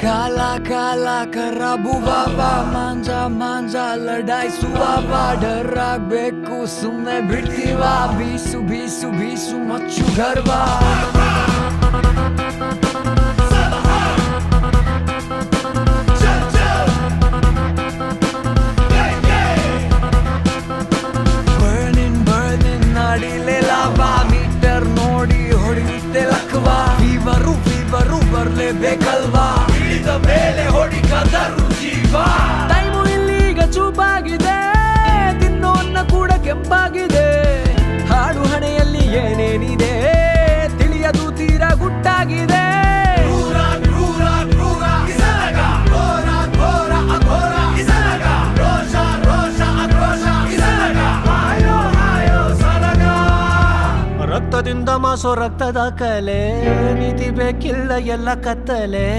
ಕಾಲ ಕಾಲ ಕರಬುವ ಮಾಂಜ ಮಾಂಜ ಲಡಾಯಿಸುವ ಡರ್ ಆಗ್ಬೇಕು ಸುಮ್ನೆ ಬಿಡ್ತೀವ ಬೀಸು ಬೀಸು ಬೀಸು ಮಚ್ಚು ಗರ್ವ ಮೀಟರ್ ನೋಡಿ ಹೊಡೆಯುತ್ತೆ ಲಕ್ವಾ ಫೀವರು ಬರ್ಲೇಬೇಕಲ್ವಾ ಹಿಡಿದ ಮೇಲೆ ಹೊಡಿಕದರು ಜೀವ ಟೈಮು ಇಲ್ಲೀಗ ಚೂಪಾಗಿದೆ ತಿನ್ನೋನ್ನ ಕೂಡ ಕೆಂಪಾಗಿದೆ ಹಾಡು ಹಣೆಯಲ್ಲಿ ಏನೇನಿದೆ ತಿಳಿಯದು ತೀರಾ ಗುಟ್ಟಾಗಿದೆ ರಕ್ತದಿಂದ ಮಾಸೋ ರಕ್ತದ ಕಲೆ ನೀತಿ ಬೇಕಿಲ್ಲ ಎಲ್ಲ ಕತ್ತಲೆ